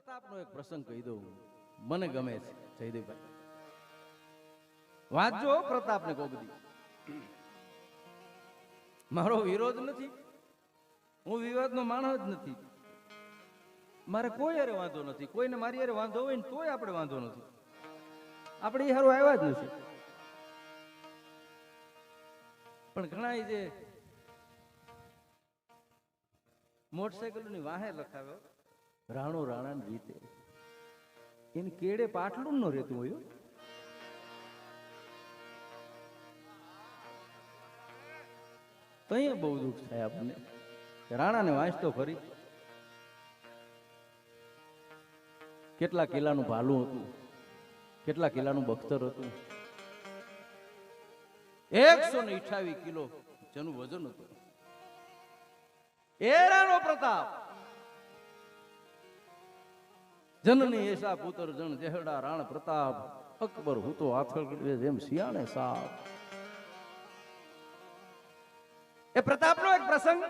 પ્રતાપનો એક પ્રસંગ કહી દઉં, મને ગમે છે જયદેવભાઈ. વાંચજો પ્રતાપને કોક દી. મારો વિરોધ નથી, હું વિવાદનો માણસ જ નથી, મારે કોઈ હારે વાંધો નથી, કોઈને મારી હારે વાંધો હોય ને તોય આપણે વાંધો નથી, આપણે એ હારું આવ્યા જ નથી. પણ ઘણા જે મોટરસાયકલની વાહે લખાવ્યો રાણો રાણાની રીતે, એની કેડે પાટલું ન રહેતું હોય. તો અહીંયા બહુ દુઃખ થાય આપણને. રાણાને વાંચતો ફરી કેટલા કિલ્લાનું ભાલું હતું, કેટલા કિલ્લાનું બખ્તર હતું, 128 કિલો જેનું વજન હતું. એ રાણો પ્રતાપ જનની એસા પુત્ર જન જેહડા રાણ પ્રતાપ અકબર હું તો આથળ જેમ શિયાળે સાપ. એ પ્રતાપનો એક પ્રસંગ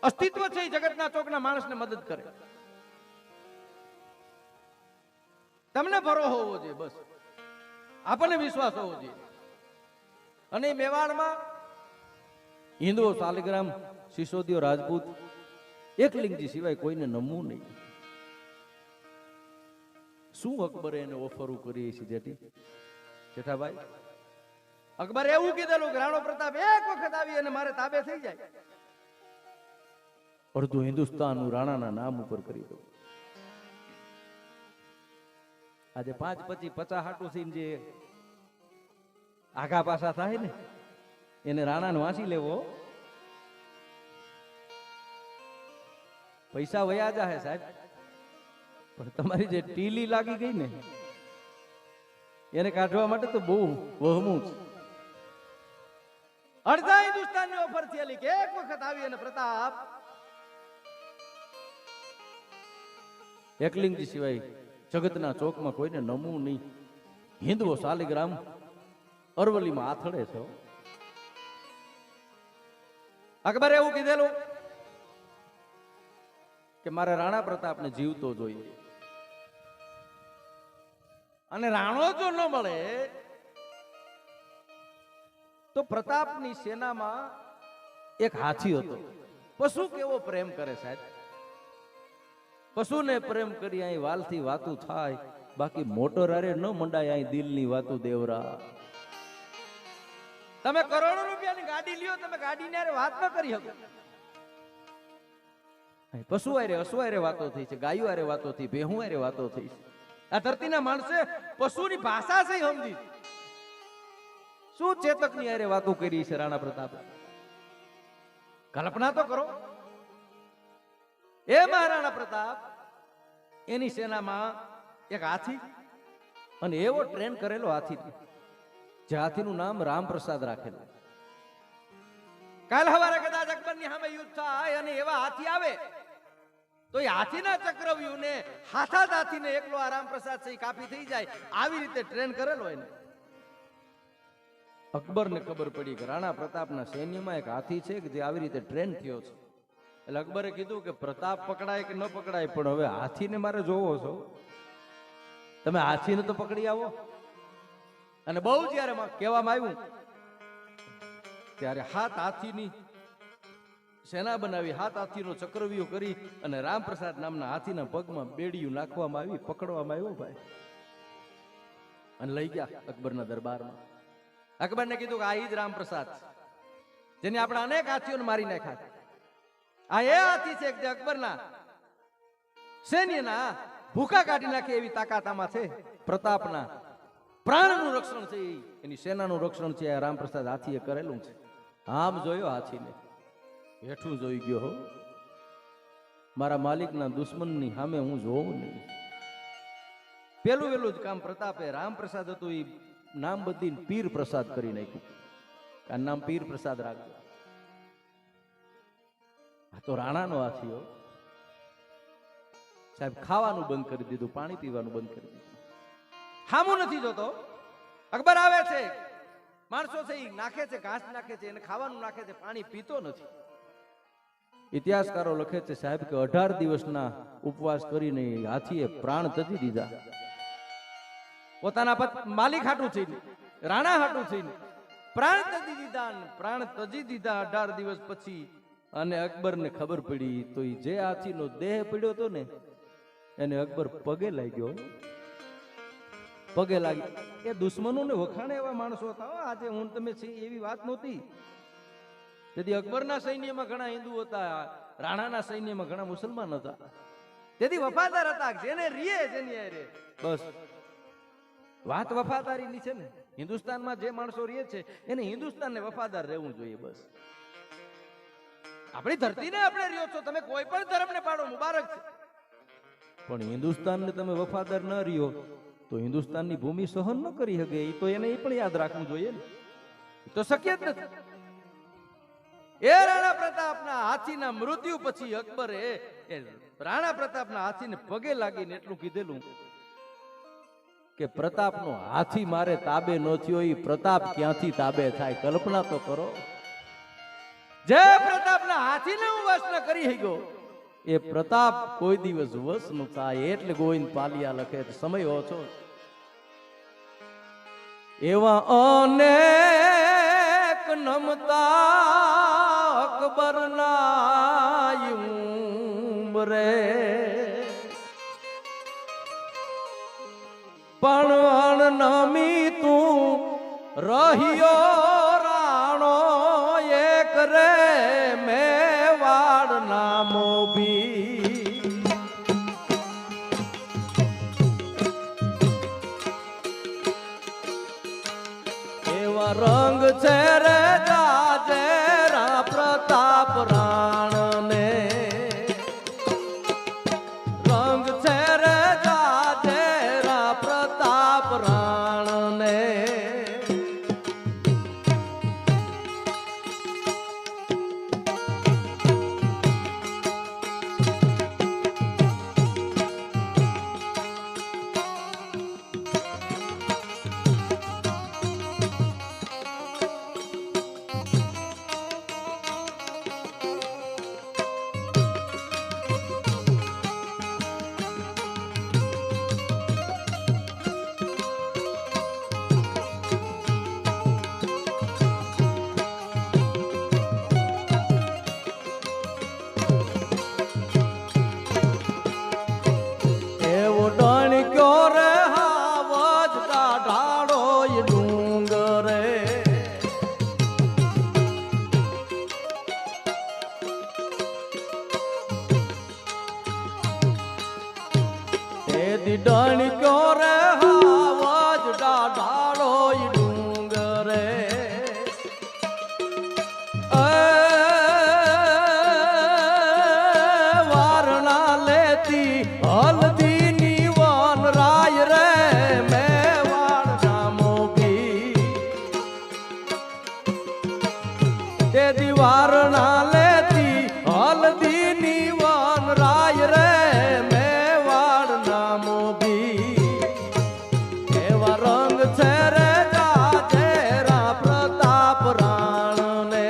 અસ્તિત્વ છે, જગતના ચોકના માણસને મદદ કરે. તમને ભરો હોવો જોઈએ, બસ આપણને વિશ્વાસ હોવો જોઈએ. અને મેવાડમાં હિન્દુઓ શાલિગ્રામ સિસોદિયો રાજપૂત એકલિંગજી સિવાય કોઈને નમવું નહીં. શું અકબરે એને ઓફરો કરી છે જેઠાભાઈ? અકબરે એવું કીધેલું કે રાણો પ્રતાપ એક વખત આવી અને મારે તાબે થઈ જાય, અડધું હિન્દુસ્તાન હું રાણાના નામ ઉપર કરી દઉં. આજે 5, 25, 50 હાટું થઈને જે આગા પાછા થાય ને એને રાણાને વાંચી લેવો. પૈસા વયા જાહે સાહેબ, પણ તમારી જે ટીલી લાગી ગઈ ને એને કાઢવા માટે તો બહુ વહમું છે. અડધા હિન્દુસ્તાનની ઓફર થયેલી કે એક વખત આવી અને પ્રતાપ એકલિંગજી સિવાય જગતના ચોકમાં કોઈને નમવું નહીં. હિન્દુઓ શાલિગ્રામ અરવલ્લીમાં આથડે છે. અકબરે એવું કીધેલું કે મારે રાણા પ્રતાપને જીવતો જોઈએ, અને રાણો જો ન મળે તો પ્રતાપની સેનામાં એક હાથી હતો. પશુ કેવો પ્રેમ કરે સાહેબ, પશુને પ્રેમ કરી અહીં વાલથી વાતું થાય, બાકી મોટર અરે ન મંડાય અહીં દિલની વાતું દેવરા. તમે કરોડો રૂપિયાની ગાડી લ્યો, તમે ગાડીને અરે વાત ન કરી શકો. પશુ આરે અસવારે વાતો થઈ છે, ગાયો આરે વાતો થઈ, ભેહું આરે વાતો થઈ છે. આ ધરતીના માણસે પશુની ભાષા છે સમજી. શું ચેતકની આરે વાતો કરી છે રાણા પ્રતાપ? કલ્પના તો કરો. એ મહારાણા પ્રતાપ એની સેનામાં એક હાથી, અને એવો ટ્રેન કરેલો હાથી, જે હાથીનું નામ રામપ્રસાદ રાખેલું. કાલ હવારે કદાચ અકબરની સામે યુદ્ધ થાય અને એવા હાથી આવે તો એ હાથીના ચક્રવ્યૂહને હાથા હાથીને એકલો આ રામપ્રસાદ છે કાપી થઈ જાય. આવી રીતે ટ્રેન કરેલો એને. અકબરને ખબર પડી કે રાણા પ્રતાપના સૈન્યમાં એક હાથી છે કે જે આવી રીતે ટ્રેન થયો છે. એટલે અકબરે કીધું કે પ્રતાપ પકડાય કે ન પકડાય, પણ હવે હાથીને મારે જોવો છો, તમે હાથીને તો પકડી આવો. અને બહુ જયારે કહેવામાં આવ્યું ત્યારે 7 હાથીની સેના બનાવી, 7 હાથીનો ચક્રવ્યૂહ કરી અને રામપ્રસાદ નામના હાથીના પગમાં બેડિયું નાખવામાં આવી, પકડવામાં આવ્યો ભાઈ, અને લઈ ગયા અકબરના દરબારમાં. અકબરને કીધું કે આ ઈ જ રામપ્રસાદ જેને આપણે અનેક હાથીઓને મારી નાખ્યા. આ એ હાથી છે જે અકબરના સૈન્યના ભૂખા કાઢી નાખે એવી તાકાત આમાં છે. પ્રતાપના પ્રાણનું રક્ષણ છે, એની સેનાનું રક્ષણ છે, આ રામપ્રસાદ હાથીએ કરેલું છે. આમ જોયો હાથીને, હેઠું જોઈ ગયો હો, મારા માલિકના દુશ્મનની સામે હું જોઉં નહીં. પેલું વેલું જ કામ પ્રતાપે, રામપ્રસાદ હતું એ નામ બદલીને પીર પ્રસાદ કરી નાખ્યું. આ નામ પીર પ્રસાદ રાખજો. આ તો રાણાનો હાથીઓ સાહેબ. ખાવાનું બંધ કરી દીધું, પાણી પીવાનું બંધ કરી દીધું. હામું નથી જોતો. અકબર આવે છે, માણસો છે એ નાખે છે, ઘાસ નાખે છે, એને ખાવાનું નાખે છે, પાણી પીતો નથી. ઇતિહાસકારો લખે છે સાહેબ કે 18 દિવસના ઉપવાસ કરીને હાથીએ પ્રાણ ત્યજી દીધા. પોતાના માલિક હાટું થઈને, રાણા હાટું થઈને પ્રાણ ત્યજી દીધા. પ્રાણ ત્યજી દીધા 18 દિવસ પછી. અને અકબરને ખબર પડી તો એ જે હાથીનો દેહ પડ્યો હતો ને એને અકબર પગે લાગ્યો. પગે લાગી. એ દુશ્મનોને વખાણે એવા માણસો હતા. આજે હું તમે છે એવી વાત નહોતી. તેથી અકબરના સૈન્યમાં ઘણા હિન્દુ હતા, રાણાના સૈન્યમાં ઘણા મુસલમાન હતા. તેથી વફાદાર હતા. જેને રીએ જેની રે બસ વાત વફાદારીની છે ને. હિન્દુસ્તાનમાં જે માણસો રહે છે એને હિન્દુસ્તાનને વફાદાર રહેવું જોઈએ. બસ આપણી ધરતીને આપણે રહ્યો છો, તમે કોઈ પણ ધર્મને પાડો, મુબારક છે. પણ હિન્દુસ્તાનને તમે વફાદાર ન રહ્યો તો હિન્દુસ્તાનની ભૂમિ સહન ન કરી શકે. એ તો એને એ પણ યાદ રાખવું જોઈએ ને. એ તો શક્ય જ નથી. એ રાણા પ્રતાપના હાથીના મૃત્યુ પછી અકબરે રાણા પ્રતાપના હાથીને પગે લાગીને એટલું કીધેલું કે પ્રતાપનો હાથી મારે તાબે ન થયો, એ પ્રતાપ ક્યાંથી તાબે થાય? કલ્પના તો કરો. જે પ્રતાપના હાથીને હું વશ ન કરી ગયો એ પ્રતાપ કોઈ દિવસ વશ ન થાય. એટલે ગોવિંદ પાલિયા લખે સમય ઓછો. એવા અનેક નમતા અકબરના ઉમરે પણ નમી તું રહ્યો રાણો એક રે મેવાડ નામો ભી. એવા રંગ છે રે જાજેરા પ્રતાપ રાણને, રંગ છે રે જાજેરા પ્રતાપ રાણને. ડણક્યો રે હાવજ ડાઢાળો ડુંગરે. વારણા લેતી હલ્દીની વન રાય રે મેવાડ નામો ભી. તેથી વારણા લેતી હલ્દીની વન રાય રે મેવાડ નામો ભી. એવા રંગ છે રે જાજેરા પ્રતાપ રાણને.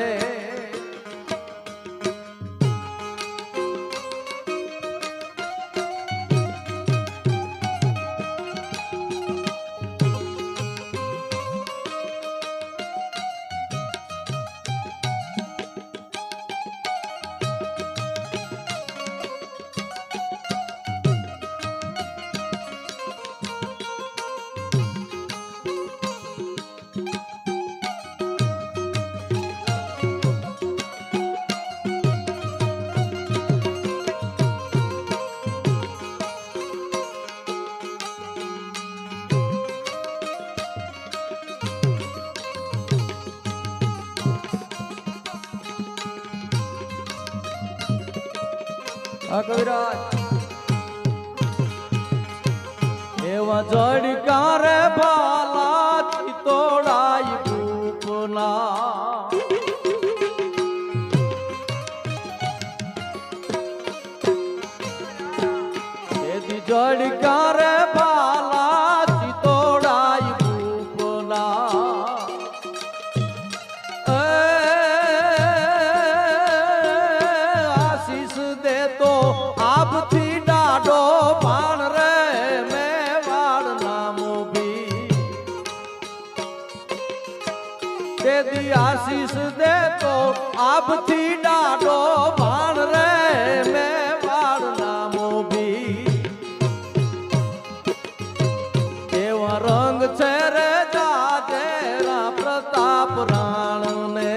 કવિરાજ એવા જડકાર ભાલા તોડાય ભૂપના. એથી જડકાર ભાલા તોડાય ભૂપના. ભાણ રે મેવાડ નામ ભી તેદી આશીષ દેતો આપથી ડાડો ભાણ રે મેવાડ નામ ભી એવા રંગ છે રે જાજેરા પ્રતાપ રાણ ને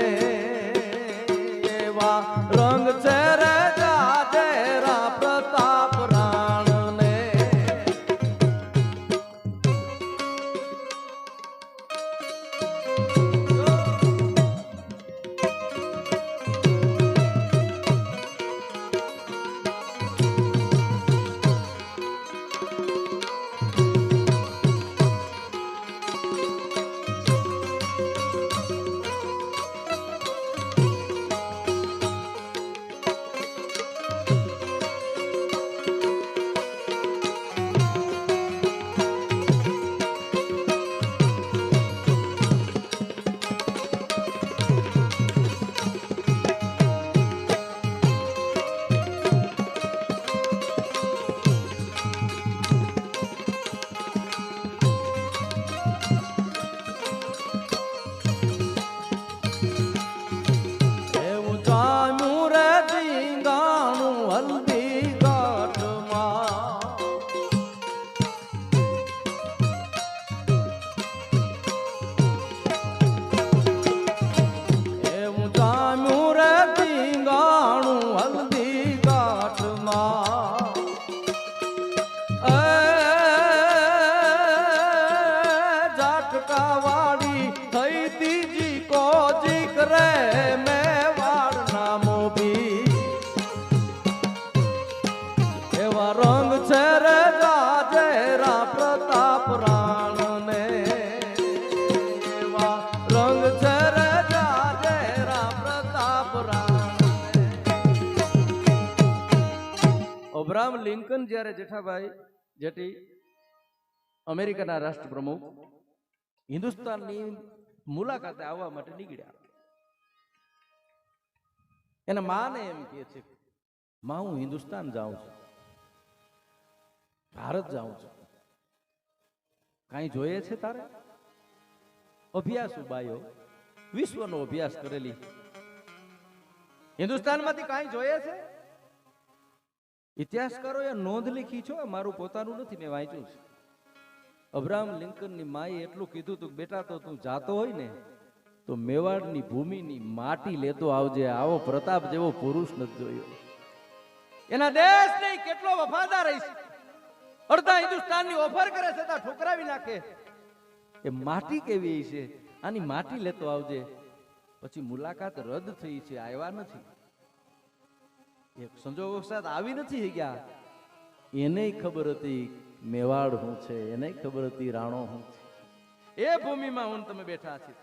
એવા રંગ છે રે જાજેરા પ્રતાપ રાણ ને અબ્રાહમ લિંકન જ્યારે જેઠાભાઈ જેઠી અમેરિકાના રાષ્ટ્રપ્રમુખ હિન્દુસ્તાનની મુલાકાતે આવવા માટે નીકળ્યા એના માને એમ કહે છે માં હું હિન્દુસ્તાન જાઉં છું ભારત જાઉં છું કાંઈ જોઈએ છે તારે અભ્યાસુ બાયો વિશ્વનો અભ્યાસ કરેલી હિન્દુસ્તાનમાંથી કાંઈ જોઈએ છે ઇતિહાસકારોએ નોંધ લીખી છો મારું પોતાનું નથી મેં વાંચ્યું છે અબ્રાહમ લિંકનની માએ એટલું કીધું તું બેટા તો તું જાતો હોય ને તો મેવાડની ભૂમિની માટી લેતો આવજે આવો પ્રતાપ જેવો પુરુષ નથી જોયો એના દેશ નહીં કેટલો વફાદાર રહીશ અડધા હિન્દુસ્તાનની ઓફર કરે છતાં ઠુકરાવી નાખે એ માટી કેવી છે આની માટી લેતો આવજે પછી મુલાકાત રદ થઈ છે આવ્યા નથી એક સંજોગો સાથ આવી નથી ગયા એને ખબર હતી મેવાડ હું છે એને ખબર હતી રાણો હું છે એ ભૂમિમાં હું તમે બેઠા છે